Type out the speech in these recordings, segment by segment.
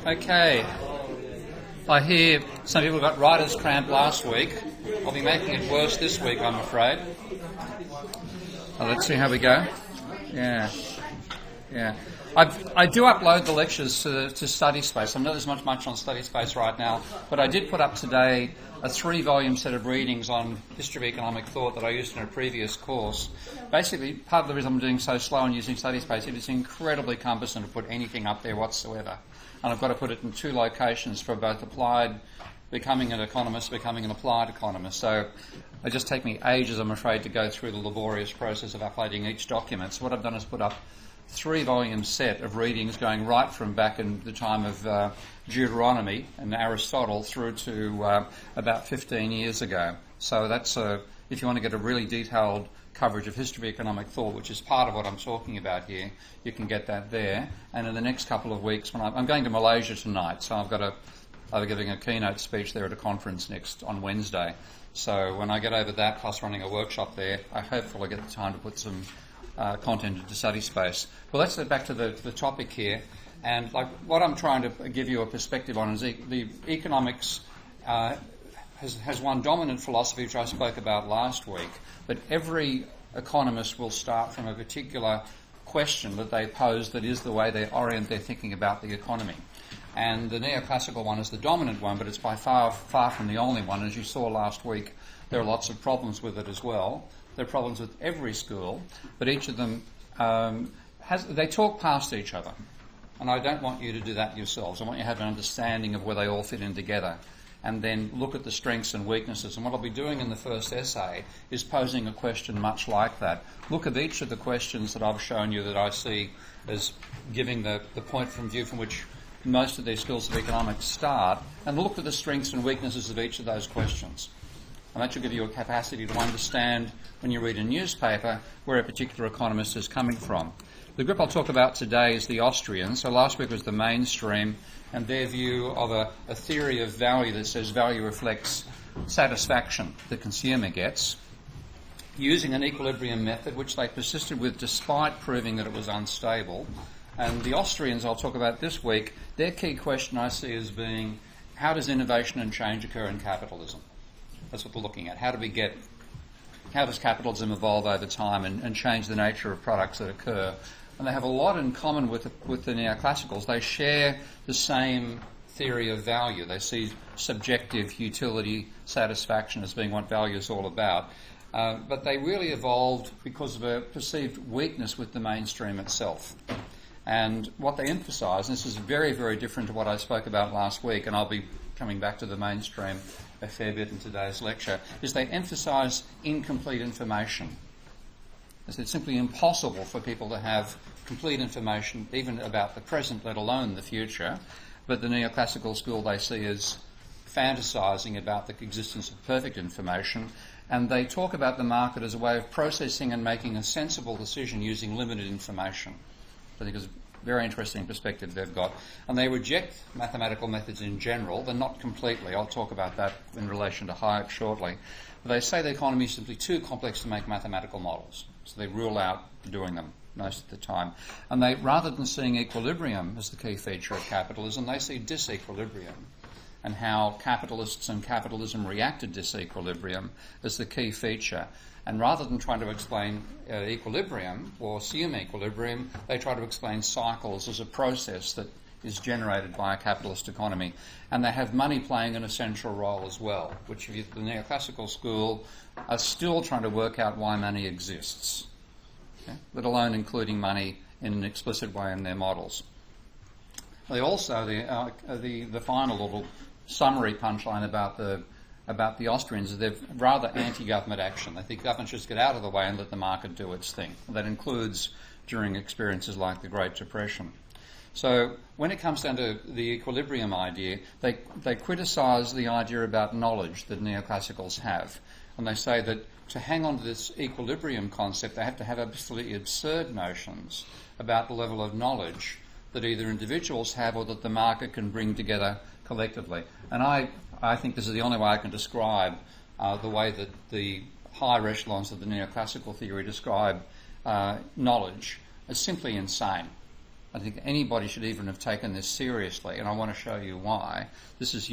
Okay. I hear some people got writer's cramp last week. I'll be making it worse this week, I'm afraid. Well, let's see how we go. Yeah. I do upload the lectures to Study Space. I know there's not much on Study Space right now, but I did put up today a 3-volume set of readings on history of economic thought that I used in a previous course. Basically, part of the reason I'm doing so slow and using Study Space, it is incredibly cumbersome to put anything up there whatsoever. And I've got to put it in 2 locations for both applied, becoming an economist, becoming an applied economist. So it just take me ages, I'm afraid, to go through the laborious process of uploading each document. So what I've done is put up 3-volume set of readings going right from back in the time of Deuteronomy and Aristotle through to about 15 years ago. So that's if you want to get a really detailed coverage of history of economic thought, which is part of what I'm talking about here, you can get that there. And in the next couple of weeks, when I'm going to Malaysia tonight, so I'll be giving a keynote speech there at a conference on Wednesday. So when I get over that, plus running a workshop there, I hopefully get the time to put some content into Study Space. Well, let's get back to the topic here. And what I'm trying to give you a perspective on is the economics has one dominant philosophy, which I spoke about last week, but every economist will start from a particular question that they pose that is the way they orient their thinking about the economy. And the neoclassical one is the dominant one, but it's by far from the only one. As you saw last week, there are lots of problems with it as well. There are problems with every school, but each of them they talk past each other. And I don't want you to do that yourselves. I want you to have an understanding of where they all fit in together, and then look at the strengths and weaknesses. And what I'll be doing in the first essay is posing a question much like that. Look at each of the questions that I've shown you that I see as giving the point from view from which most of these schools of economics start, and look at the strengths and weaknesses of each of those questions. And that should give you a capacity to understand, when you read a newspaper, where a particular economist is coming from. The group I'll talk about today is the Austrians. So last week was the mainstream, and their view of a theory of value that says value reflects satisfaction the consumer gets, using an equilibrium method which they persisted with despite proving that it was unstable. And the Austrians I'll talk about this week, their key question I see as being, how does innovation and change occur in capitalism? That's what we're looking at. How does capitalism evolve over time and change the nature of products that occur? And they have a lot in common with the neoclassicals. They share the same theory of value. They see subjective utility satisfaction as being what value is all about. But they really evolved because of a perceived weakness with the mainstream itself. And what they emphasise, and this is very, very different to what I spoke about last week, and I'll be coming back to the mainstream a fair bit in today's lecture, is they emphasise incomplete information. It's simply impossible for people to have complete information even about the present, let alone the future. But the neoclassical school they see as fantasising about the existence of perfect information, and they talk about the market as a way of processing and making a sensible decision using limited information. I think it's a very interesting perspective they've got. And they reject mathematical methods in general, but not completely. I'll talk about that in relation to Hayek shortly. But they say the economy is simply too complex to make mathematical models. So they rule out doing them most of the time. And they, rather than seeing equilibrium as the key feature of capitalism, they see disequilibrium, and how capitalists and capitalism react to disequilibrium as the key feature. And rather than trying to explain equilibrium or assume equilibrium, they try to explain cycles as a process that is generated by a capitalist economy. And they have money playing an essential role as well, which the neoclassical school are still trying to work out why money exists, okay? Let alone including money in an explicit way in their models. They also, the final little summary punchline about the Austrians is they're rather anti-government action. They think government should just get out of the way and let the market do its thing. That includes during experiences like the Great Depression. So when it comes down to the equilibrium idea, they criticise the idea about knowledge that neoclassicals have. And they say that to hang on to this equilibrium concept, they have to have absolutely absurd notions about the level of knowledge that either individuals have or that the market can bring together collectively. And I think this is the only way I can describe the way that the higher echelons of the neoclassical theory describe knowledge as simply insane. I think anybody should even have taken this seriously, and I want to show you why. This is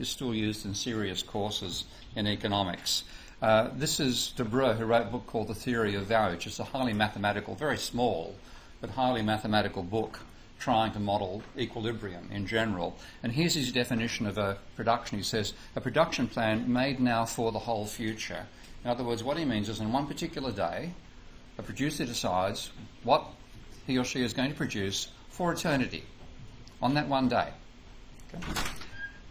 still used in serious courses in economics. This is De Breu, who wrote a book called The Theory of Value, which is a highly mathematical, very small, but highly mathematical book trying to model equilibrium in general. And here's his definition of a production. He says, a production plan made now for the whole future. In other words, what he means is on one particular day, a producer decides what he or she is going to produce for eternity on that one day. Okay?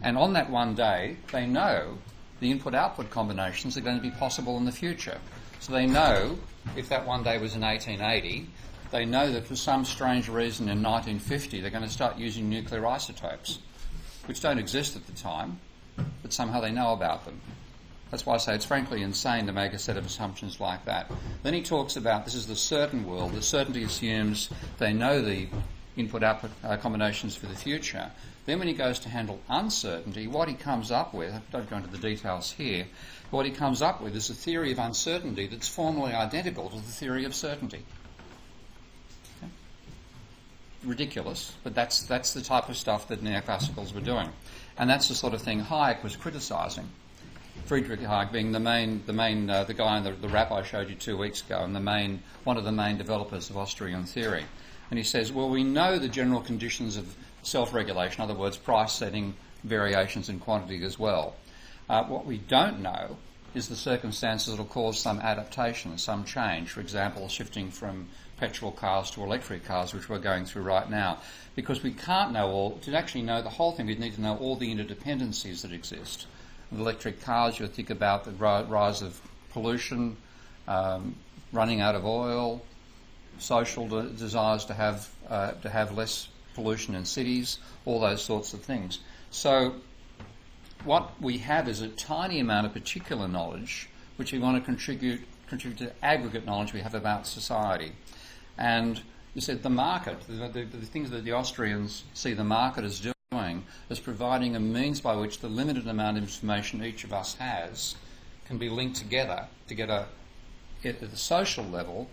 And on that one day, they know the input-output combinations are going to be possible in the future. So they know if that one day was in 1880, they know that for some strange reason in 1950 they're going to start using nuclear isotopes, which don't exist at the time, but somehow they know about them. That's why I say it's frankly insane to make a set of assumptions like that. Then he talks about this is the certain world. The certainty assumes they know the input-output combinations for the future. Then when he goes to handle uncertainty, what he comes up with, I don't go into the details here, but what he comes up with is a theory of uncertainty that's formally identical to the theory of certainty. Okay? Ridiculous, but that's the type of stuff that neoclassicals were doing. And that's the sort of thing Hayek was criticising. Friedrich Hayek being the guy in the rap I showed you 2 weeks ago, and one of the main developers of Austrian theory. And he says, well, we know the general conditions of self-regulation, in other words, price setting, variations in quantity as well. What we don't know is the circumstances that will cause some adaptation, some change, for example, shifting from petrol cars to electric cars, which we're going through right now. Because we can't know all, to actually know the whole thing, we'd need to know all the interdependencies that exist. With electric cars, you think about the rise of pollution, running out of oil, social desires to have less pollution in cities, all those sorts of things. So what we have is a tiny amount of particular knowledge which we want to contribute to aggregate knowledge we have about society. And you said the market, the things that the Austrians see the market as doing, as providing a means by which the limited amount of information each of us has can be linked together to get at the social level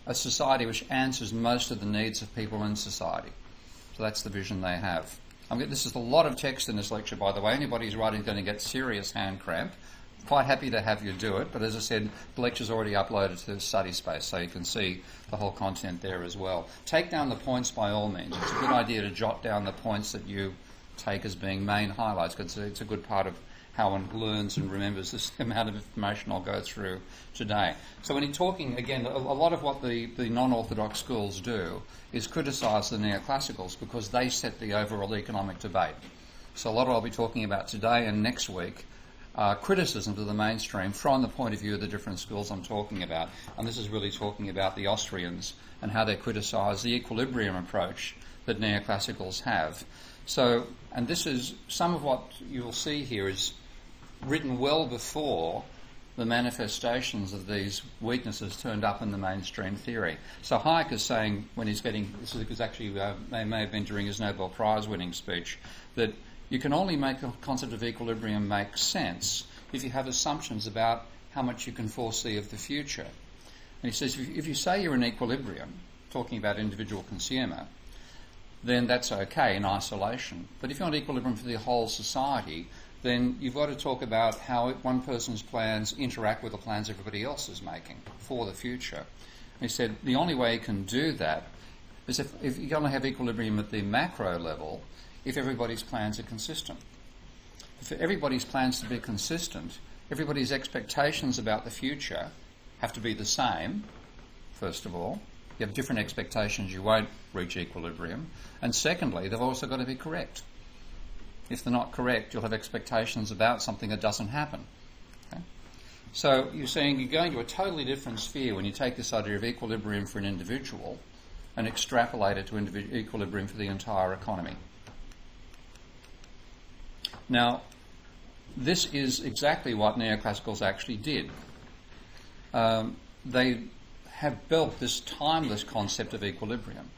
a society which answers most of the needs of people in society. So that's the vision they have. This is a lot of text in this lecture, by the way. Anybody who's writing is going to get serious hand cramp. Quite happy to have you do it, but as I said, the lecture's already uploaded to the study space, so you can see the whole content there as well. Take down the points by all means. It's a good idea to jot down the points that you take as being main highlights, because it's a good part of how one learns and remembers this amount of information I'll go through today. So when you're talking, again, a lot of what the non-orthodox schools do is criticise the neoclassicals because they set the overall economic debate. So a lot of what I'll be talking about today and next week are criticism to the mainstream from the point of view of the different schools I'm talking about. And this is really talking about the Austrians and how they criticise the equilibrium approach that neoclassicals have. So, and this is some of what you'll see here is written well before the manifestations of these weaknesses turned up in the mainstream theory. So Hayek is saying, when he's getting, this is actually may have been during his Nobel Prize winning speech, that you can only make a concept of equilibrium make sense if you have assumptions about how much you can foresee of the future. And he says, if you say you're in equilibrium, talking about individual consumer, then that's okay in isolation. But if you're in equilibrium for the whole society, then you've got to talk about how one person's plans interact with the plans everybody else is making for the future. And he said the only way you can do that is if you only have equilibrium at the macro level, if everybody's plans are consistent. For everybody's plans to be consistent, everybody's expectations about the future have to be the same, first of all. If you have different expectations, you won't reach equilibrium. And secondly, they've also got to be correct. If they're not correct, you'll have expectations about something that doesn't happen. Okay? So you're saying you're going to a totally different sphere when you take this idea of equilibrium for an individual and extrapolate it to equilibrium for the entire economy. Now, this is exactly what neoclassicals actually did. They have built this timeless concept of equilibrium.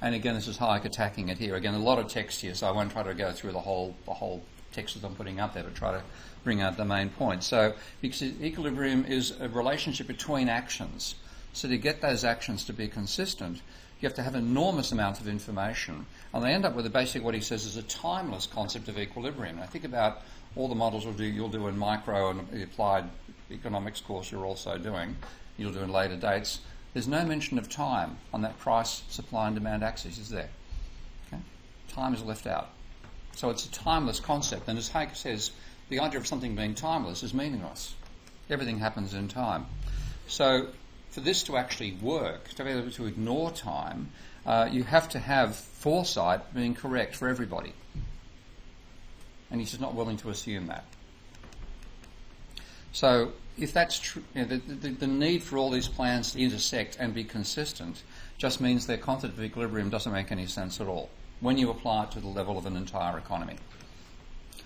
And again, this is Hayek attacking it here. Again, a lot of text here, so I won't try to go through the whole text that I'm putting up there, but try to bring out the main point. So, because equilibrium is a relationship between actions. So to get those actions to be consistent, you have to have enormous amounts of information, and they end up with what he says is a timeless concept of equilibrium. Now think about all the models you'll do in micro and the applied economics course you're also doing, you'll do in later dates. There's no mention of time on that price, supply and demand axis, is there? Okay? Time is left out. So it's a timeless concept, and as Hayek says, the idea of something being timeless is meaningless. Everything happens in time. So for this to actually work, to be able to ignore time, you have to have foresight being correct for everybody. And he's just not willing to assume that. So if that's true, the need for all these plans to intersect and be consistent just means their concept of equilibrium doesn't make any sense at all when you apply it to the level of an entire economy.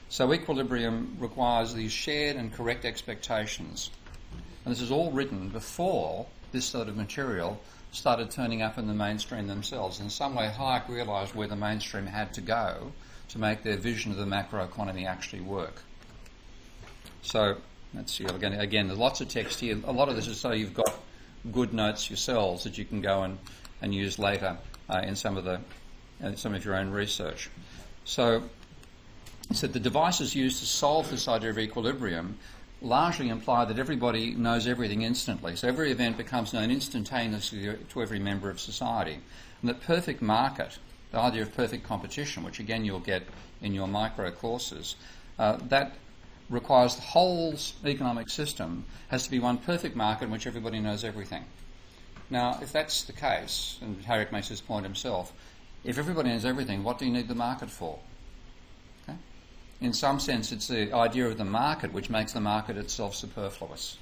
So equilibrium requires these shared and correct expectations. And this is all written before this sort of material started turning up in the mainstream themselves. In some way, Hayek realised where the mainstream had to go to make their vision of the macroeconomy actually work. So let's see, again, there's lots of text here. A lot of this is so you've got good notes yourselves that you can go and use later in some of your own research. So the devices used to solve this idea of equilibrium largely imply that everybody knows everything instantly. So every event becomes known instantaneously to every member of society. And that perfect market, the idea of perfect competition, which again you'll get in your micro courses, that requires the whole economic system has to be one perfect market in which everybody knows everything. Now, if that's the case, and Hayek makes this point himself, if everybody knows everything, what do you need the market for? Okay? In some sense, it's the idea of the market which makes the market itself superfluous.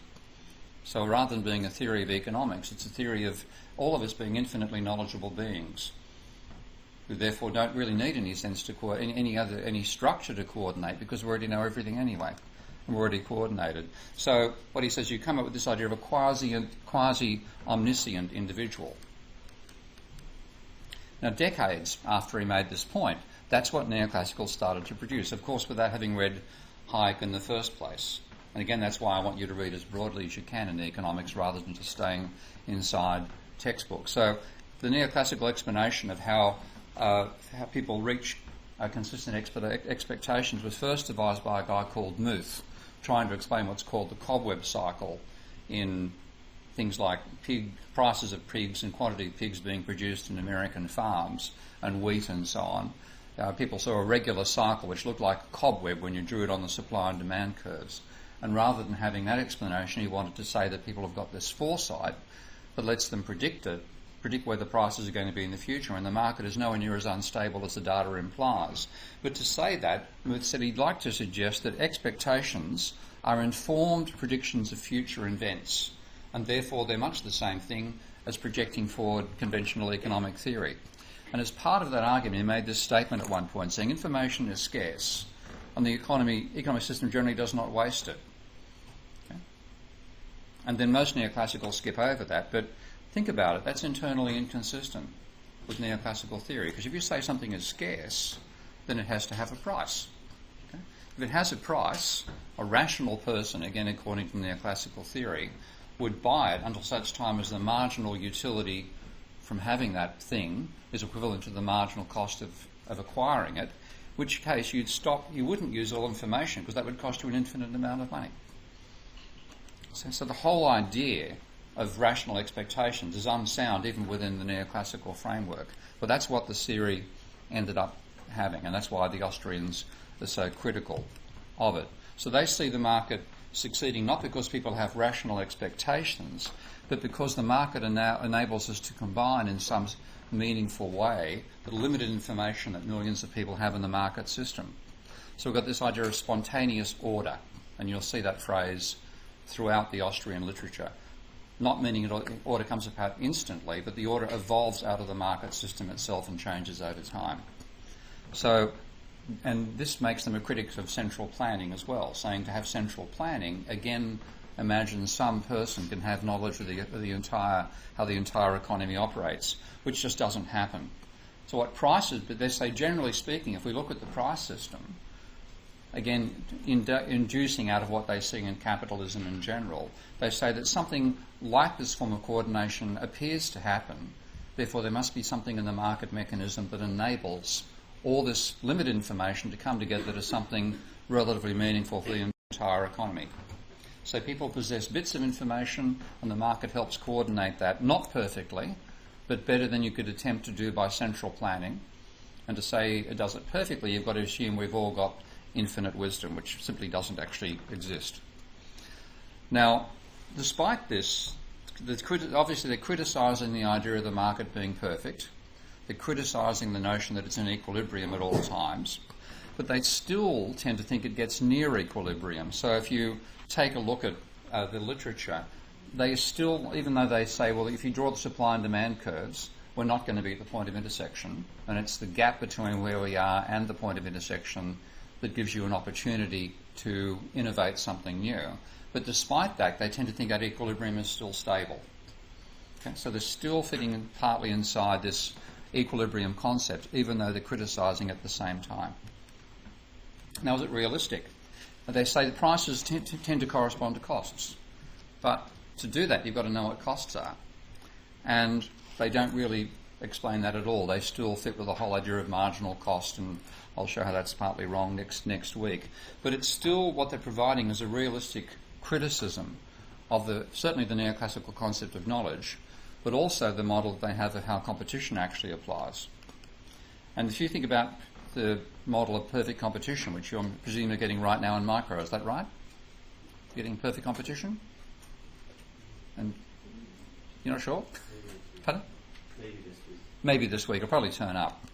So rather than being a theory of economics, it's a theory of all of us being infinitely knowledgeable beings who therefore don't really need any sense to any structure to coordinate because we already know everything anyway and we're already coordinated. So what he says, you come up with this idea of a quasi-omniscient individual. Now, decades after he made this point, that's what Neoclassical started to produce, of course, without having read Hayek in the first place. And again, that's why I want you to read as broadly as you can in economics rather than just staying inside textbooks. So the Neoclassical explanation of how people reach consistent expectations was first devised by a guy called Muth, trying to explain what's called the cobweb cycle in things like prices of pigs and quantity of pigs being produced in American farms and wheat and so on. People saw a regular cycle which looked like a cobweb when you drew it on the supply and demand curves. And rather than having that explanation, he wanted to say that people have got this foresight that lets them predict where the prices are going to be in the future, and the market is nowhere near as unstable as the data implies. But to say that, Muth said he'd like to suggest that expectations are informed predictions of future events, and therefore they're much the same thing as projecting forward conventional economic theory. And as part of that argument, he made this statement at one point, saying information is scarce, and the economic system generally does not waste it. Okay? And then most neoclassicals skip over that, but think about it, that's internally inconsistent with neoclassical theory, because if you say something is scarce, then it has to have a price. Okay? If it has a price, a rational person, again according to neoclassical theory, would buy it until such time as the marginal utility from having that thing is equivalent to the marginal cost of acquiring it, which case you wouldn't use all information because that would cost you an infinite amount of money. So the whole idea of rational expectations is unsound even within the neoclassical framework. But that's what the theory ended up having, and that's why the Austrians are so critical of it. So they see the market succeeding not because people have rational expectations, but because the market enables us to combine in some meaningful way the limited information that millions of people have in the market system. So we've got this idea of spontaneous order, and you'll see that phrase throughout the Austrian literature. Not meaning order comes about instantly, but the order evolves out of the market system itself and changes over time. So, and this makes them a critic of central planning as well, saying to have central planning, again, imagine some person can have knowledge of how the entire economy operates, which just doesn't happen. So what prices, but they say generally speaking, if we look at the price system, again, inducing out of what they see in capitalism in general, they say that something like this form of coordination appears to happen Therefore, there must be something in the market mechanism that enables all this limited information to come together to something relatively meaningful for the entire economy. So people possess bits of information and the market helps coordinate that, not perfectly, but better than you could attempt to do by central planning. And to say it does it perfectly, you've got to assume we've all got infinite wisdom, which simply doesn't actually exist. Now, despite this, obviously they're criticising the idea of the market being perfect. They're criticising the notion that it's in equilibrium at all times. But they still tend to think it gets near equilibrium. So if you take a look at the literature, they still, even though they say, well, if you draw the supply and demand curves, we're not going to be at the point of intersection, and it's the gap between where we are and the point of intersection that gives you an opportunity to innovate something new. But despite that, they tend to think that equilibrium is still stable. Okay? So they're still fitting partly inside this equilibrium concept, even though they're criticising at the same time. Now, is it realistic? They say the prices tend to correspond to costs. But to do that, you've got to know what costs are. And they don't really explain that at all. They still fit with the whole idea of marginal cost, and I'll show how that's partly wrong next week. But it's still, what they're providing is a realistic criticism of certainly the neoclassical concept of knowledge, but also the model that they have of how competition actually applies. And if you think about the model of perfect competition, which you're presumably getting right now in micro, is that right? Getting perfect competition? And you're not sure? Pardon? Maybe this week. It'll probably turn up.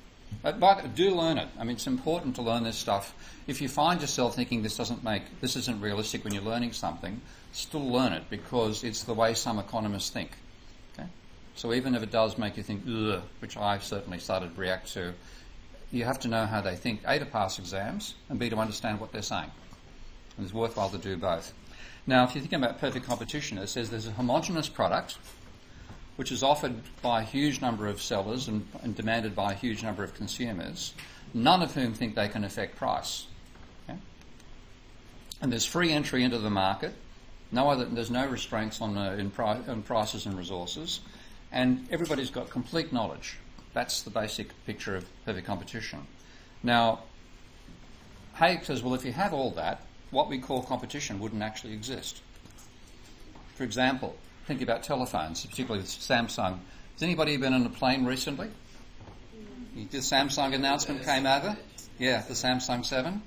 But do learn it. I mean, it's important to learn this stuff. If you find yourself thinking this isn't realistic when you're learning something, still learn it, because it's the way some economists think. Okay? So even if it does make you think, ugh, which I certainly started to react to, you have to know how they think, A, to pass exams, and B, to understand what they're saying. And it's worthwhile to do both. Now, if you're thinking about perfect competition, it says there's a homogeneous product which is offered by a huge number of sellers and demanded by a huge number of consumers, none of whom think they can affect price. Okay? And there's free entry into the market. There's no restraints on prices and resources, and everybody's got complete knowledge. That's the basic picture of perfect competition. Now, Hayek says, well, if you have all that, what we call competition wouldn't actually exist. For example, think about telephones, particularly with Samsung. Has anybody been on a plane recently? The Samsung announcement came over? Yeah, the Samsung 7.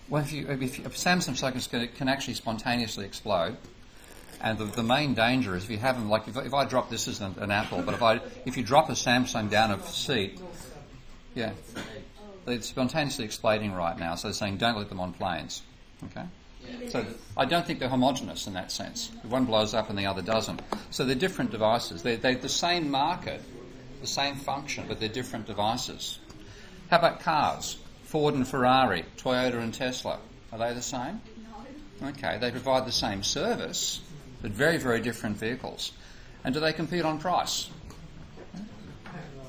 Well, if Samsung 7 can actually spontaneously explode, and the main danger is if you haven't, like if I drop this as an apple, but if you drop a Samsung down a seat, yeah, it's spontaneously exploding right now. So they're saying don't let them on planes. Okay. So I don't think they're homogeneous in that sense. One blows up and the other doesn't. So they're different devices. They're the same market, the same function, but they're different devices. How about cars? Ford and Ferrari, Toyota and Tesla. Are they the same? No. Okay, they provide the same service, but very, very different vehicles. And do they compete on price?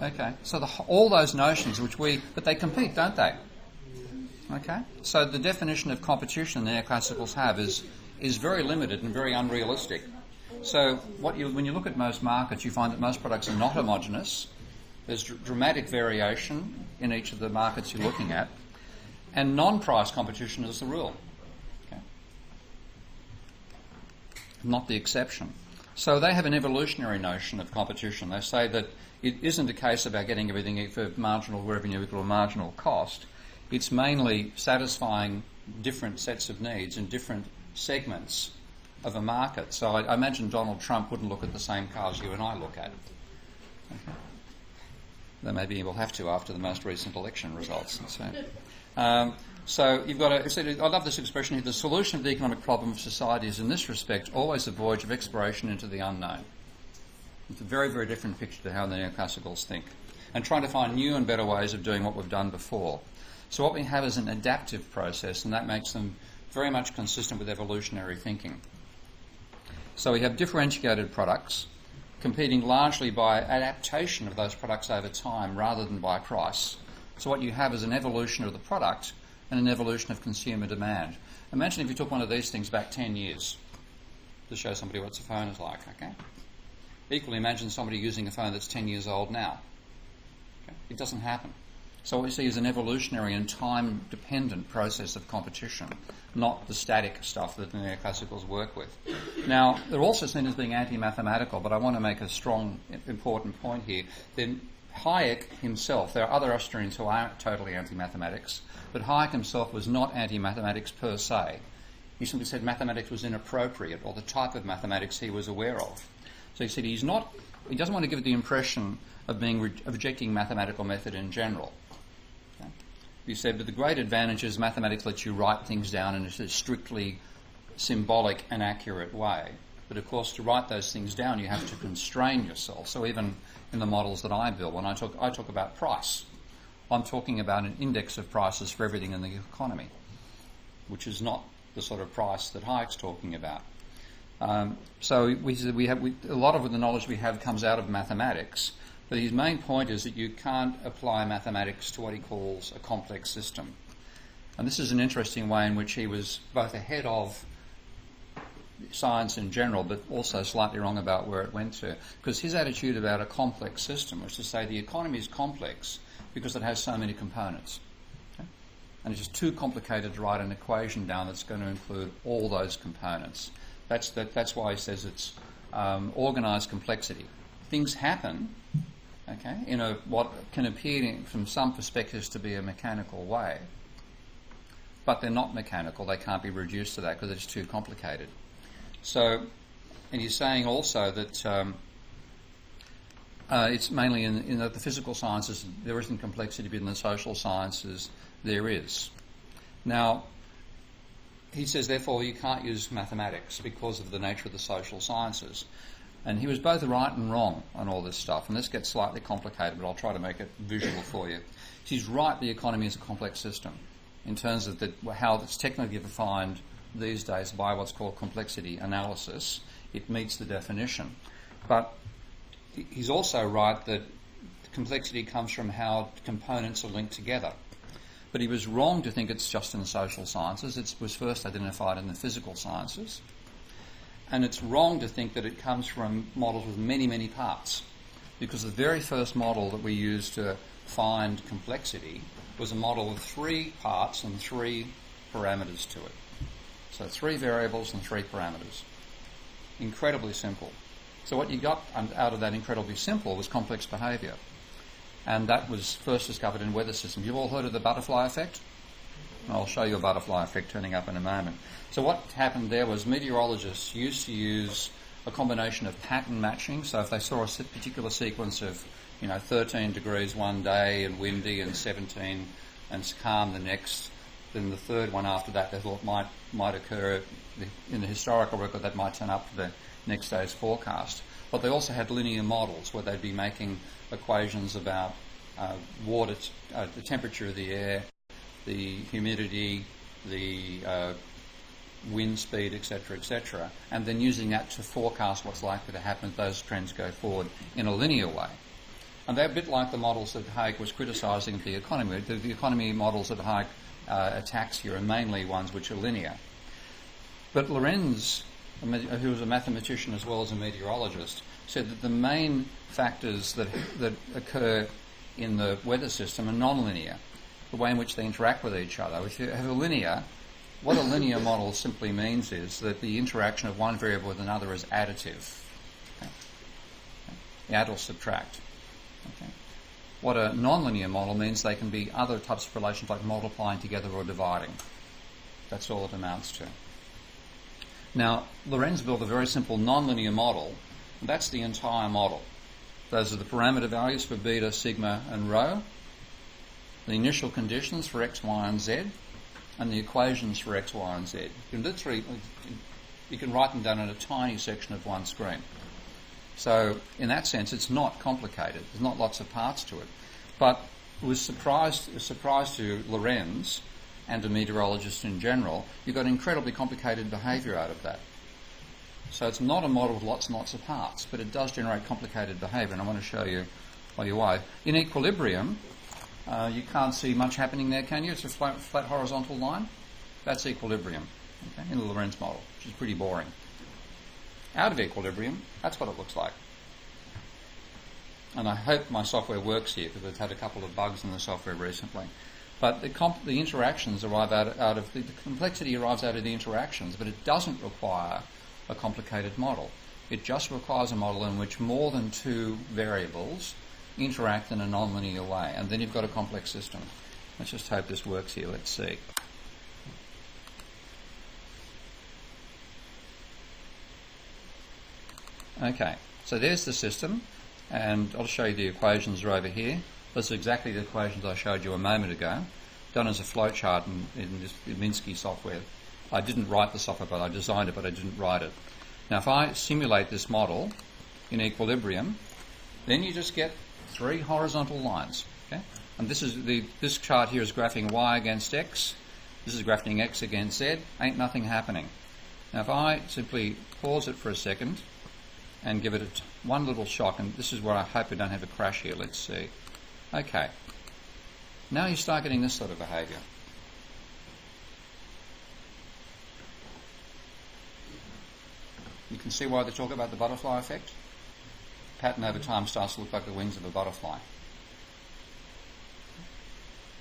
Okay, so all those notions but they compete, don't they? Okay, so the definition of competition the neoclassicals have is very limited and very unrealistic. So when you look at most markets, you find that most products are not homogeneous. There's dramatic variation in each of the markets you're looking at, and non-price competition is the rule. Okay? Not the exception. So they have an evolutionary notion of competition. They say that it isn't a case about getting everything for marginal revenue equal to marginal cost. It's mainly satisfying different sets of needs in different segments of a market. So I imagine Donald Trump wouldn't look at the same cars you and I look at. Okay. Though maybe he will have to after the most recent election results. So you've got to. I love this expression here. The solution of the economic problem of society is, in this respect, always a voyage of exploration into the unknown. It's a very, very different picture to how the neoclassicals think, and trying to find new and better ways of doing what we've done before. So what we have is an adaptive process, and that makes them very much consistent with evolutionary thinking. So we have differentiated products competing largely by adaptation of those products over time rather than by price. So what you have is an evolution of the product and an evolution of consumer demand. Imagine if you took one of these things back 10 years to show somebody what a phone is like, okay? Equally, imagine somebody using a phone that's 10 years old now. Okay? It doesn't happen. So what we see is an evolutionary and time-dependent process of competition, not the static stuff that the neoclassicals work with. Now, they're also seen as being anti-mathematical, but I want to make a strong, important point here. Then Hayek himself, there are other Austrians who aren't totally anti-mathematics, but Hayek himself was not anti-mathematics per se. He simply said mathematics was inappropriate, or the type of mathematics he was aware of. So he said he doesn't want to give the impression of being rejecting mathematical method in general. Okay? He said, but the great advantage is mathematics lets you write things down in a strictly symbolic and accurate way. But of course, to write those things down, you have to constrain yourself. So even in the models that I build, when I talk about price, I'm talking about an index of prices for everything in the economy, which is not the sort of price that Hayek's talking about. So a lot of the knowledge we have comes out of mathematics, but his main point is that you can't apply mathematics to what he calls a complex system. And this is an interesting way in which he was both ahead of science in general, but also slightly wrong about where it went to. Because his attitude about a complex system was to say the economy is complex because it has so many components. Okay? And it's just too complicated to write an equation down that's going to include all those components. That's why he says it's organised complexity. Things happen, okay, in what can appear from some perspectives to be a mechanical way, but they're not mechanical. They can't be reduced to that because it's too complicated. So, and he's saying also that it's mainly in the physical sciences there isn't complexity, but in the social sciences there is. Now, he says, therefore, you can't use mathematics because of the nature of the social sciences. And he was both right and wrong on all this stuff. And this gets slightly complicated, but I'll try to make it visual for you. He's right, the economy is a complex system in terms of how it's technically defined these days by what's called complexity analysis. It meets the definition. But he's also right that complexity comes from how components are linked together. But he was wrong to think it's just in the social sciences. It was first identified in the physical sciences. And it's wrong to think that it comes from models with many, many parts. Because the very first model that we used to find complexity was a model with 3 parts and 3 parameters to it. So 3 variables and 3 parameters. Incredibly simple. So what you got out of that incredibly simple was complex behaviour. And that was first discovered in weather systems. You've all heard of the butterfly effect? I'll show you a butterfly effect turning up in a moment. So what happened there was meteorologists used to use a combination of pattern matching. So if they saw a particular sequence of 13 degrees one day and windy and 17 and calm the next, then the third one after that they thought might occur in the historical record, that might turn up for the next day's forecast. But they also had linear models where they'd be making equations about water, the temperature of the air, the humidity, the wind speed, etc., and then using that to forecast what's likely to happen if those trends go forward in a linear way. And they're a bit like the models that Hayek was criticising of the economy. The economy models that Hayek attacks here are mainly ones which are linear. But Lorenz, who was a mathematician as well as a meteorologist, said that the main factors that occur in the weather system are non-linear, the way in which they interact with each other. If you have what a linear model simply means is that the interaction of one variable with another is additive. Okay? Add or subtract. Okay? What a non-linear model means, they can be other types of relations like multiplying together or dividing. That's all it amounts to. Now, Lorenz built a very simple non-linear model, and that's the entire model. Those are the parameter values for beta, sigma, and rho, the initial conditions for x, y, and z, and the equations for x, y, and z. You can write them down in a tiny section of one screen. So, in that sense, it's not complicated. There's not lots of parts to it. But it was a surprise to Lorenz and to meteorologists in general, you got incredibly complicated behaviour out of that. So it's not a model with lots and lots of parts, but it does generate complicated behaviour, and I want to show you why. In equilibrium, you can't see much happening there, can you? It's a flat horizontal line. That's equilibrium, okay, in the Lorenz model, which is pretty boring. Out of equilibrium, that's what it looks like. and I hope my software works here because I've had a couple of bugs in the software recently. But the interactions arrive out of the complexity arrives out of the interactions, but it doesn't require a complicated model. It just requires a model in which more than two variables interact in a non-linear way, and then you've got a complex system. Let's just hope this works here. Let's see. Okay, so there's the system, and I'll show you the equations are over here. This is exactly the equations I showed you a moment ago, done as a flowchart in this Minsky software. I didn't write the software, but I designed it, but I didn't write it. Now, if I simulate this model in equilibrium, then you just get three horizontal lines. Okay? And this chart here is graphing y against x. This is graphing x against z. Ain't nothing happening. Now, if I simply pause it for a second and give it one little shock, and this is where I hope we don't have a crash here. Let's see. Okay. Now you start getting this sort of behaviour. You can see why they talk about the butterfly effect. Pattern over time starts to look like the wings of a butterfly.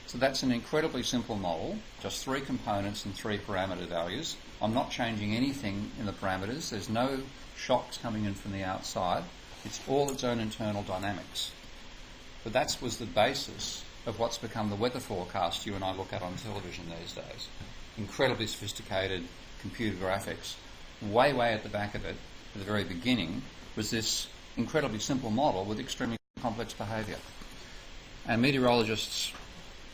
So that's an incredibly simple model, just three components and three parameter values. I'm not changing anything in the parameters. There's no shocks coming in from the outside. It's all its own internal dynamics. But that was the basis of what's become the weather forecast you and I look at on television these days. Incredibly sophisticated computer graphics. Way at the back of it, at the very beginning, was this incredibly simple model with extremely complex behaviour. And meteorologists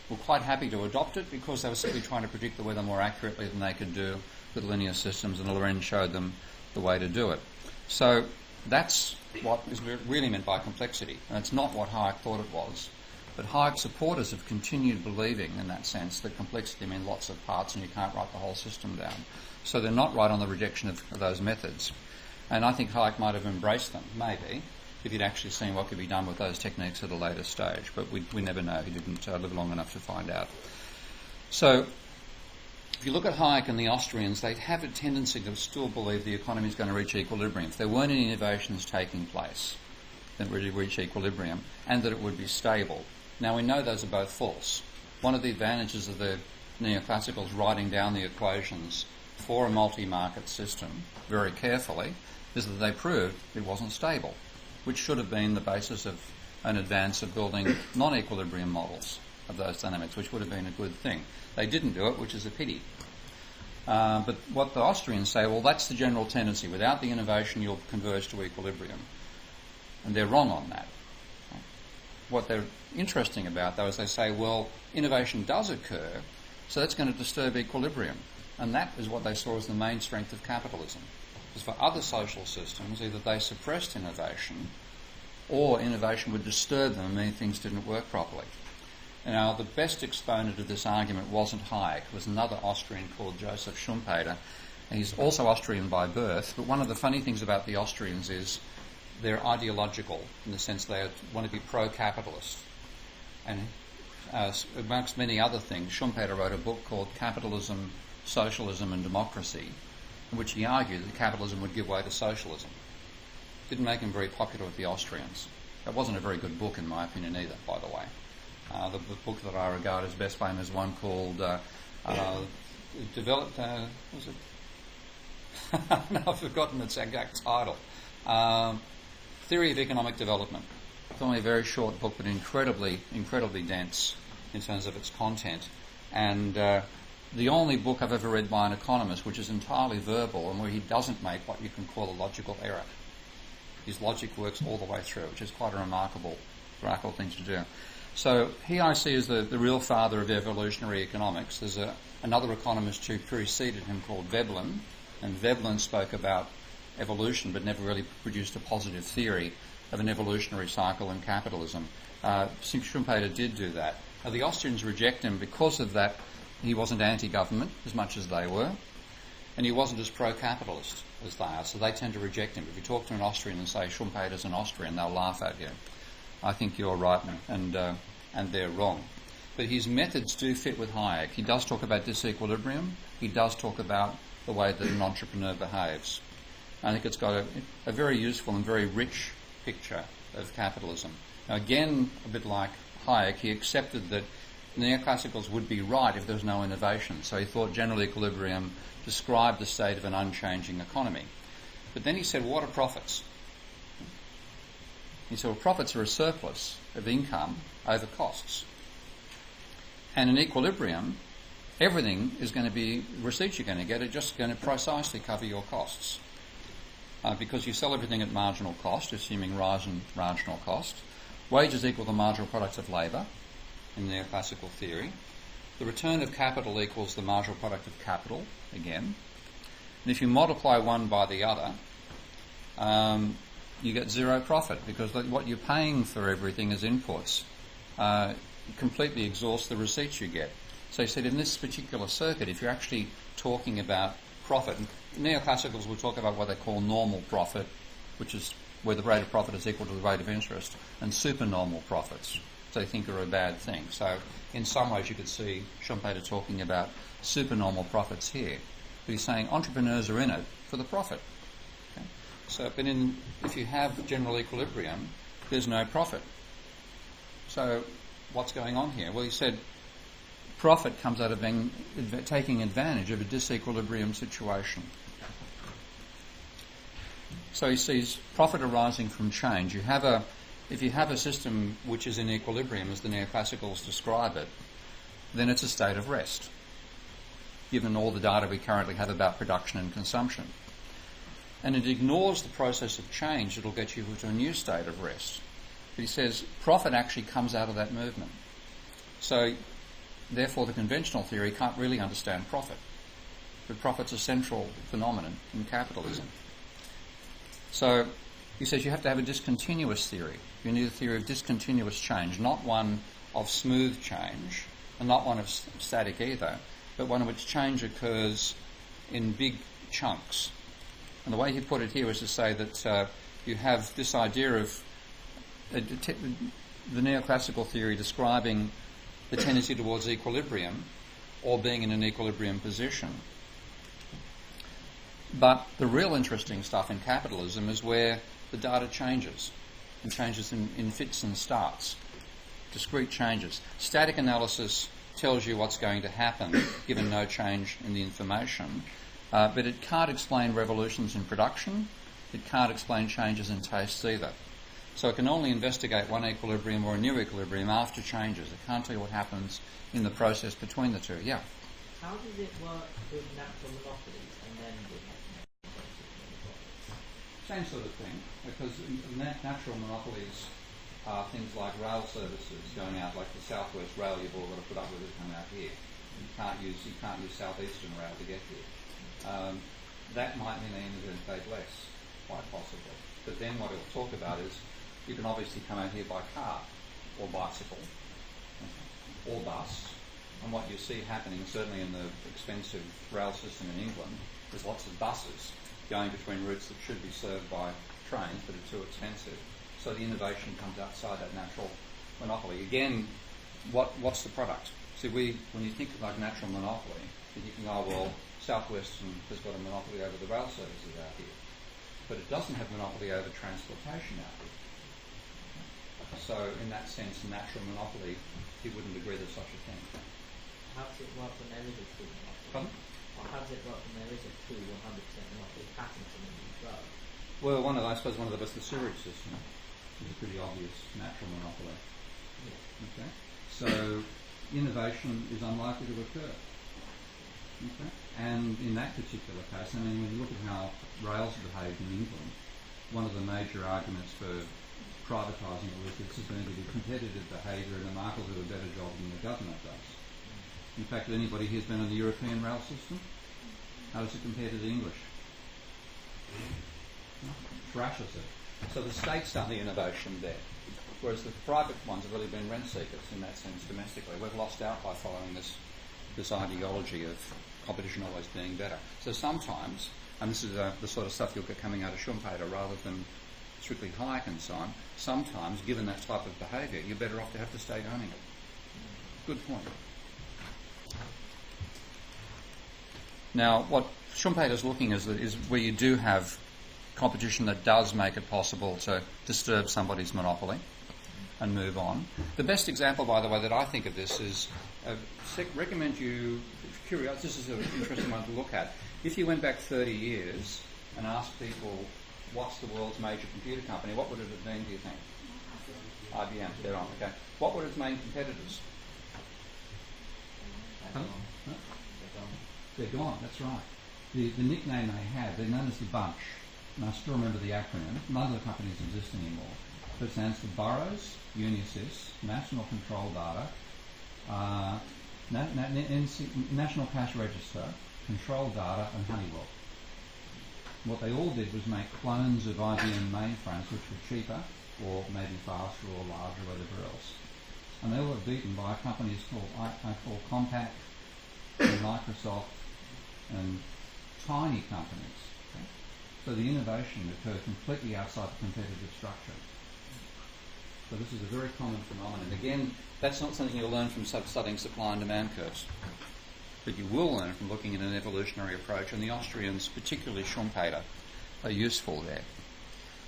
were quite happy to adopt it because they were simply trying to predict the weather more accurately than they could do with linear systems, and Lorenz showed them the way to do it. So that's what is really meant by complexity, and it's not what Hayek thought it was. But Hayek's supporters have continued believing in that sense that complexity means lots of parts and you can't write the whole system down. So they're not right on the rejection of those methods. And I think Hayek might have embraced them, maybe, if he'd actually seen what could be done with those techniques at a later stage. But we never know. He didn't live long enough to find out. So if you look at Hayek and the Austrians, they have a tendency to still believe the economy is going to reach equilibrium. If there weren't any innovations taking place, then it would reach equilibrium, and that it would be stable. Now, we know those are both false. One of the advantages of the Neoclassicals writing down the equations for a multi-market system very carefully is that they proved it wasn't stable, which should have been the basis of an advance of building non-equilibrium models of those dynamics, which would have been a good thing. They didn't do it, which is a pity. But what the Austrians say, well, that's the general tendency. Without the innovation, you'll converge to equilibrium. And they're wrong on that. What they're interesting about, though, is they say, well, innovation does occur, so that's going to disturb equilibrium. And that is what they saw as the main strength of capitalism. Because for other social systems, either they suppressed innovation or innovation would disturb them and mean things didn't work properly. Now, the best exponent of this argument wasn't Hayek. It was another Austrian called Joseph Schumpeter. And he's also Austrian by birth, but one of the funny things about the Austrians is they're ideological in the sense they want to be pro-capitalist. And amongst many other things, Schumpeter wrote a book called Capitalism, Socialism and Democracy, in which he argued that capitalism would give way to socialism. Didn't make him very popular with the Austrians. That wasn't a very good book, in my opinion, either, by the way. The book that I regard as best famous is one called Developed... was it? No, I've forgotten its exact title. Theory of Economic Development. It's only a very short book, but incredibly dense in terms of its content. And the only book I've ever read by an economist which is entirely verbal and where he doesn't make what you can call a logical error. His logic works all the way through, which is quite a remarkable thing to do. So he I see as the real father of evolutionary economics. There's another economist who preceded him called Veblen, and Veblen spoke about evolution but never really produced a positive theory of an evolutionary cycle in capitalism. Schumpeter did do that. Now, the Austrians reject him because of that. He wasn't anti-government as much as they were, and he wasn't as pro-capitalist as they are, so they tend to reject him. If you talk to an Austrian and say Schumpeter's an Austrian, they'll laugh at you. I think you're right, and they're wrong. But his methods do fit with Hayek. He does talk about disequilibrium. He does talk about the way that an entrepreneur behaves. I think it's got a very useful and very rich picture of capitalism. Now again, a bit like Hayek, he accepted that neoclassicals would be right if there was no innovation. So he thought general equilibrium described the state of an unchanging economy. But then he said, what are profits? He said, well, profits are a surplus of income over costs. And in equilibrium, everything is going to be, receipts you're going to get are just going to precisely cover your costs. Because you sell everything at marginal cost, assuming rise in marginal cost. Wages equal the marginal product of labour in neoclassical theory. The return of capital equals the marginal product of capital, again. And if you multiply one by the other, you get zero profit, because what you're paying for everything as inputs completely exhausts the receipts you get. So he said in this particular circuit, if you're actually talking about profit, and neoclassicals will talk about what they call normal profit, which is where the rate of profit is equal to the rate of interest, and supernormal profits, which they think are a bad thing. So in some ways you could see Schumpeter talking about supernormal profits here. But he's saying entrepreneurs are in it for the profit. Okay? So, but if you have general equilibrium, there's no profit. So what's going on here? Well, he said profit comes out of taking advantage of a disequilibrium situation. So he sees profit arising from change. If you have a system which is in equilibrium, as the neoclassicals describe it, then it's a state of rest, given all the data we currently have about production and consumption. And it ignores the process of change that will get you to a new state of rest. But he says profit actually comes out of that movement. So therefore the conventional theory can't really understand profit. But profit's a central phenomenon in capitalism. So he says you have to have a discontinuous theory. You need a theory of discontinuous change, not one of smooth change, and not one of static either, but one in which change occurs in big chunks. And the way he put it here was to say that you have this idea of the neoclassical theory describing the tendency towards equilibrium or being in an equilibrium position. But the real interesting stuff in capitalism is where the data changes, and changes in fits and starts, discrete changes. Static analysis tells you what's going to happen given no change in the information, but it can't explain revolutions in production, it can't explain changes in tastes either. So it can only investigate one equilibrium or a new equilibrium after changes. It can't tell you what happens in the process between the two. Yeah? How does it work with natural monopolies and then with Same sort of thing, because natural monopolies are things like rail services going out, like the South West Rail. You've all got to put up with it come out here. You can't use Southeastern Rail to get here. That might mean they end up paid less, quite possibly. But then what it'll talk about is you can obviously come out here by car or bicycle or bus. And what you see happening, certainly in the expensive rail system in England, is lots of buses going between routes that should be served by trains but are too expensive. So the innovation comes outside that natural monopoly. Again, what's the product? See, when you think of like natural monopoly, you think, oh well, South Western has got a monopoly over the rail services out here, but it doesn't have monopoly over transportation out here. So in that sense, natural monopoly, he wouldn't agree there's such a thing. How does it work when there is a true monopoly? Pardon? Or how does it work when there is a true 100% monopoly patent in the drug? Well, I suppose one of the best, the sewerage system, is a pretty obvious natural monopoly. Yeah. Okay. So innovation is unlikely to occur. Okay. And in that particular case, I mean, when you look at how rails behaved in England, one of the major arguments for privatising it was this is going to be competitive behaviour and the market will do a better job than the government does. In fact, anybody here's been on the European rail system? How does it compare to the English? Thrashes it. So the state's done the innovation there, whereas the private ones have really been rent seekers in that sense domestically. We've lost out by following this ideology of competition always being better. So sometimes, and this is the sort of stuff you'll get coming out of Schumpeter rather than strictly Hayek and so on, sometimes, given that type of behaviour, you're better off to have the state owning it. Good point. Now, what Schumpeter's looking at is where you do have competition that does make it possible to disturb somebody's monopoly. and move on. The best example, by the way, that I think of this is, recommend you, curious, this is an interesting one to look at. If you went back 30 years and asked people what's the world's major computer company, what would it have been, do you think? IBM, they're on, okay. What were its main competitors? Huh? They're gone, that's right. The nickname they had, they're known as the Bunch, and I still remember the acronym. None of the companies exist anymore. But it stands for Burroughs, Unisys, National Control Data, National Cash Register, Control Data, and Honeywell. What they all did was make clones of IBM mainframes which were cheaper, or maybe faster, or larger, or whatever else. And they all were beaten by companies called Compaq, and Microsoft, and tiny companies. Okay? So the innovation occurred completely outside the competitive structure. So this is a very common phenomenon. Again, that's not something you'll learn from studying supply and demand curves. But you will learn from looking at an evolutionary approach, and the Austrians, particularly Schumpeter, are useful there.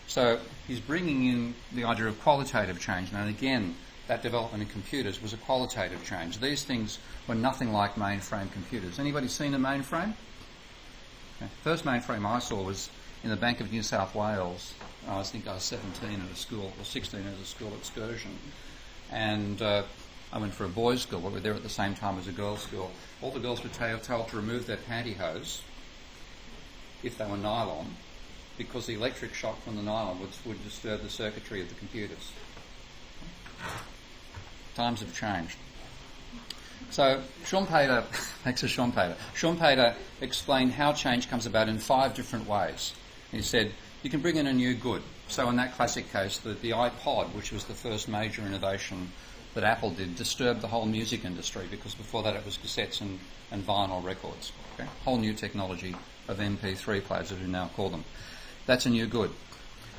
So he's bringing in the idea of qualitative change. Now, again, that development in computers was a qualitative change. These things were nothing like mainframe computers. Anybody seen a mainframe? Okay. First mainframe I saw was in the Bank of New South Wales. I think I was 17 at a school, or 16 at a school excursion. And I went for a boys' school, but we were there at the same time as a girls' school. All the girls were told to remove their pantyhose if they were nylon, because the electric shock from the nylon would disturb the circuitry of the computers. Times have changed. So Schumpeter Schumpeter explained how change comes about in 5 different ways. He said, you can bring in a new good. So in that classic case, the iPod, which was the first major innovation that Apple did, disturbed the whole music industry, because before that it was cassettes and vinyl records. Okay? Whole new technology of MP3 players, as we now call them. That's a new good.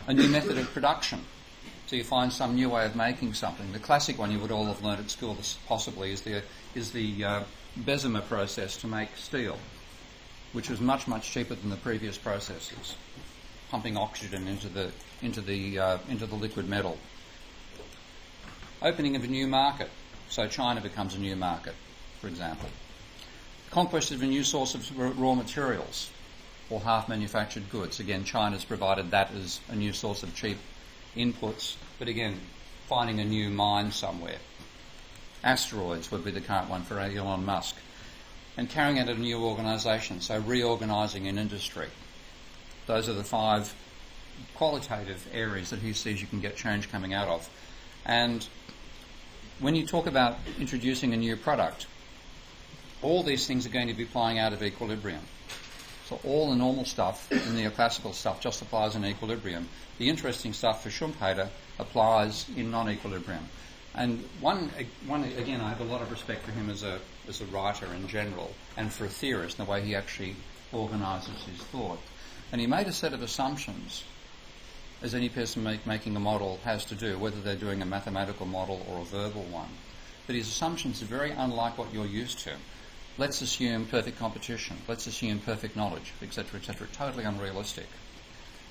A new method of production. So you find some new way of making something. The classic one you would all have learned at school, possibly, is the Bessemer process to make steel, which was much, much cheaper than the previous processes, pumping oxygen into the liquid metal. Opening of a new market, so China becomes a new market, for example. Conquest of a new source of raw materials, or half-manufactured goods. Again, China's provided that as a new source of cheap inputs, but again, finding a new mine somewhere. Asteroids would be the current one for Elon Musk. And carrying out a new organisation, so reorganising an industry. Those are the 5 qualitative areas that he sees you can get change coming out of. And when you talk about introducing a new product, all these things are going to be flying out of equilibrium. So all the normal stuff, the neoclassical stuff, just applies in equilibrium. The interesting stuff for Schumpeter applies in non-equilibrium. And one again, I have a lot of respect for him as a writer in general, and for a theorist, in the way he actually organises his thought. And he made a set of assumptions, as any person making a model has to do, whether they're doing a mathematical model or a verbal one. But his assumptions are very unlike what you're used to. Let's assume perfect competition. Let's assume perfect knowledge, etc., etc. Totally unrealistic.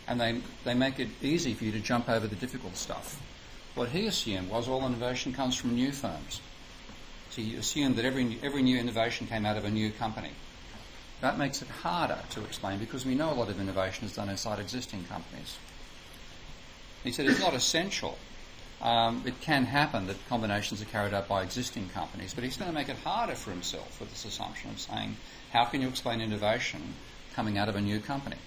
And they make it easy for you to jump over the difficult stuff. What he assumed was all innovation comes from new firms. So he assumed that every new innovation came out of a new company. That makes it harder to explain, because we know a lot of innovation is done inside existing companies. He said it's not essential. It can happen that combinations are carried out by existing companies, but he's going to make it harder for himself with this assumption of saying, how can you explain innovation coming out of a new company?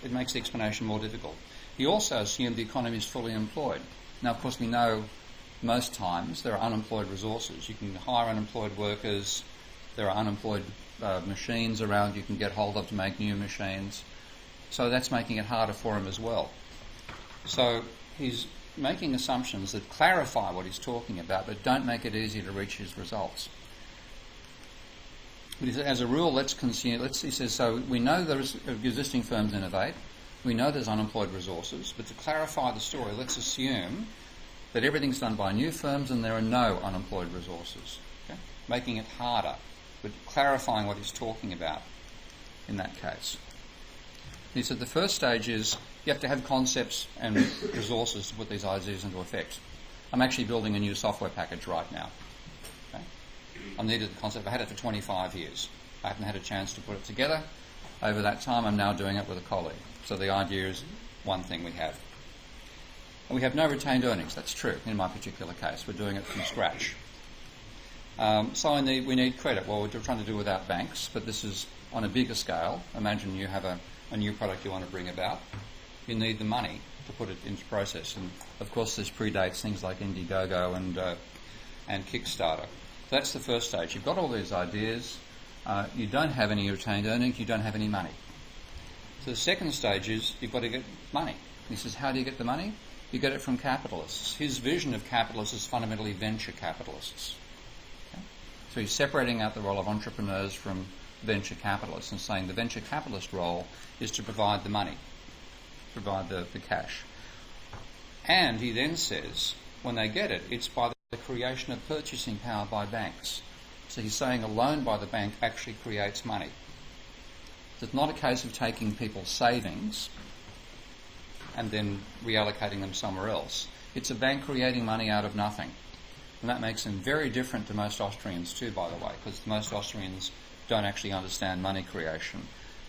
It makes the explanation more difficult. He also assumed the economy is fully employed. Now, of course, we know most times there are unemployed resources. You can hire unemployed workers. There are unemployed machines around you can get hold of to make new machines. So that's making it harder for him as well. So he's making assumptions that clarify what he's talking about, but don't make it easy to reach his results. But he said, as a rule, he says, so we know there's existing firms innovate, we know there's unemployed resources, but to clarify the story, let's assume that everything's done by new firms and there are no unemployed resources. Okay? Making it harder, but clarifying what he's talking about in that case. He said the first stage is You have to have concepts and resources to put these ideas into effect. I'm actually building a new software package right now. Okay? I needed the concept. I had it for 25 years. I haven't had a chance to put it together. Over that time, I'm now doing it with a colleague. So the idea is one thing we have. And we have no retained earnings. That's true in my particular case. We're doing it from scratch. So we need credit. Well, we're trying to do without banks, but this is on a bigger scale. Imagine you have a new product you want to bring about. You need the money to put it into process. And, of course, this predates things like Indiegogo and Kickstarter. That's the first stage. You've got all these ideas. You don't have any retained earnings. You don't have any money. So the second stage is you've got to get money. He says, how do you get the money? You get it from capitalists. His vision of capitalists is fundamentally venture capitalists. Okay? So he's separating out the role of entrepreneurs from venture capitalists and saying the venture capitalist role is to provide the money, provide the cash. And he then says, when they get it, it's by the creation of purchasing power by banks. So he's saying a loan by the bank actually creates money. So it's not a case of taking people's savings and then reallocating them somewhere else. It's a bank creating money out of nothing. And that makes him very different to most Austrians too, by the way, because most Austrians don't actually understand money creation.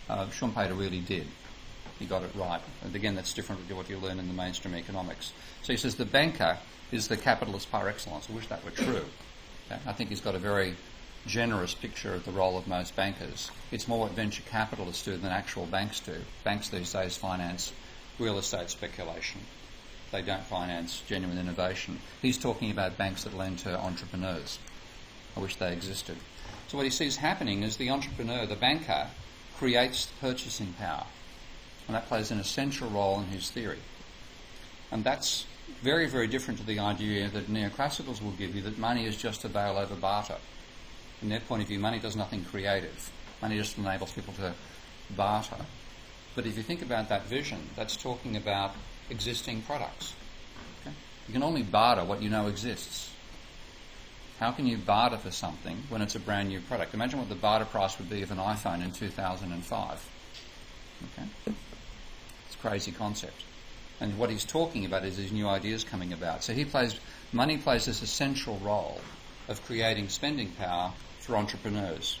Schumpeter really did. He got it right. And again, that's different to what you learn in the mainstream economics. So he says the banker is the capitalist par excellence. I wish that were true. Okay? I think he's got a very generous picture of the role of most bankers. It's more what venture capitalists do than actual banks do. Banks these days finance real estate speculation. They don't finance genuine innovation. He's talking about banks that lend to entrepreneurs. I wish they existed. So what he sees happening is the entrepreneur, the banker, creates purchasing power. And that plays an essential role in his theory. And that's very, very different to the idea that neoclassicals will give you that money is just a bail over barter. From their point of view, money does nothing creative. Money just enables people to barter. But if you think about that vision, that's talking about existing products. Okay? You can only barter what you know exists. How can you barter for something when it's a brand new product? Imagine what the barter price would be of an iPhone in 2005. Okay? It's a crazy concept. And what he's talking about is these new ideas coming about. So money plays this essential role of creating spending power for entrepreneurs.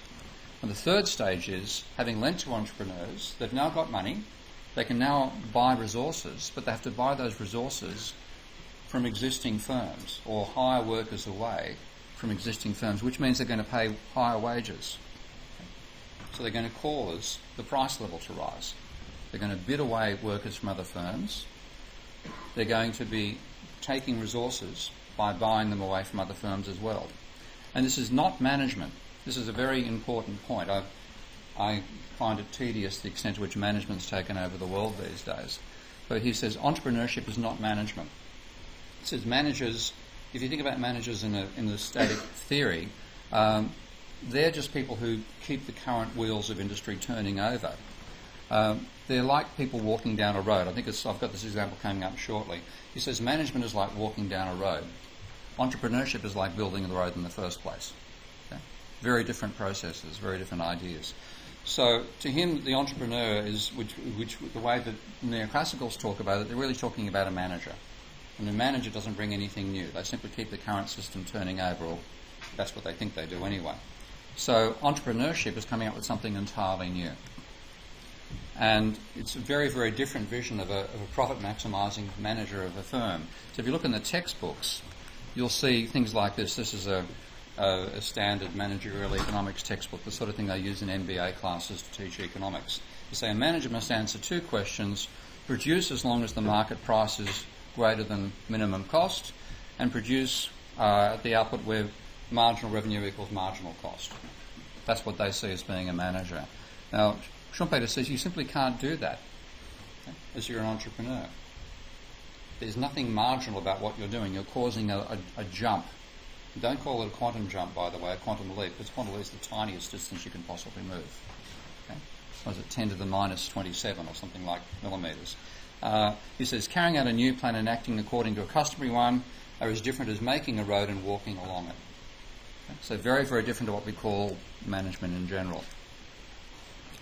And the third stage is, having lent to entrepreneurs, they've now got money, they can now buy resources, but they have to buy those resources from existing firms or hire workers away from existing firms, which means they're going to pay higher wages. So they're going to cause the price level to rise. They're going to bid away workers from other firms. They're going to be taking resources by buying them away from other firms as well. And this is not management. This is a very important point. I find it tedious the extent to which management's taken over the world these days. But he says entrepreneurship is not management. He says managers, if you think about managers in the static theory, they're just people who keep the current wheels of industry turning over. They're like people walking down a road. I've got this example coming up shortly. He says management is like walking down a road. Entrepreneurship is like building the road in the first place. Okay? Very different processes, very different ideas. So to him, the entrepreneur is, which the way that neoclassicals talk about it, they're really talking about a manager. And the manager doesn't bring anything new. They simply keep the current system turning over, or that's what they think they do anyway. So entrepreneurship is coming up with something entirely new. And it's a very, very different vision of a profit-maximising manager of a firm. So if you look in the textbooks, you'll see things like this. This is a standard managerial economics textbook, the sort of thing they use in MBA classes to teach economics. You say a manager must answer two questions: produce as long as the market price is greater than minimum cost, and produce at the output where marginal revenue equals marginal cost. That's what they see as being a manager. Now, Schumpeter says you simply can't do that, okay, as you're an entrepreneur. There's nothing marginal about what you're doing. You're causing a jump. Don't call it a quantum jump, by the way, a quantum leap, because quantum leap is the tiniest distance you can possibly move. Okay? Was it 10 to the minus 27 or something like millimetres? He says carrying out a new plan and acting according to a customary one are as different as making a road and walking along it. Okay? So very, very different to what we call management in general.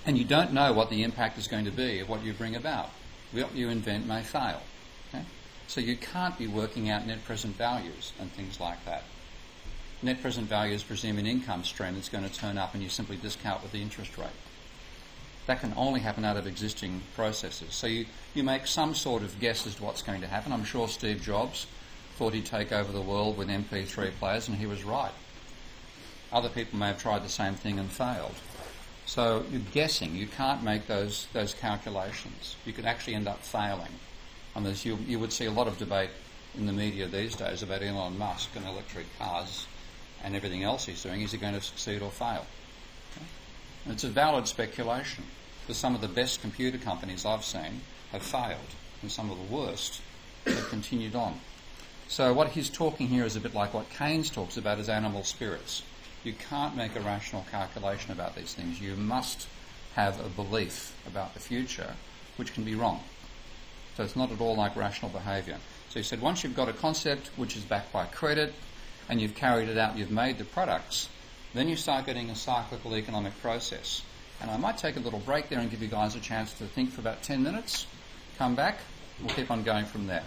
And you don't know what the impact is going to be of what you bring about. what you invent may fail. Okay? So you can't be working out net present values and things like that. Net present values presume an income stream that's going to turn up and you simply discount with the interest rate. That can only happen out of existing processes. So you make some sort of guess as to what's going to happen. I'm sure Steve Jobs thought he'd take over the world with MP3 players, and he was right. Other people may have tried the same thing and failed. So you're guessing. You can't make those calculations. You could actually end up failing. And you would see a lot of debate in the media these days about Elon Musk and electric cars and everything else he's doing. Is he going to succeed or fail? Okay? And it's a valid speculation, because some of the best computer companies I've seen have failed, and some of the worst have continued on. So what he's talking here is a bit like what Keynes talks about as animal spirits. You can't make a rational calculation about these things. You must have a belief about the future, which can be wrong. So it's not at all like rational behaviour. So he said once you've got a concept which is backed by credit and you've carried it out, you've made the products, then you start getting a cyclical economic process. And I might take a little break there and give you guys a chance to think for about 10 minutes. Come back. We'll keep on going from there.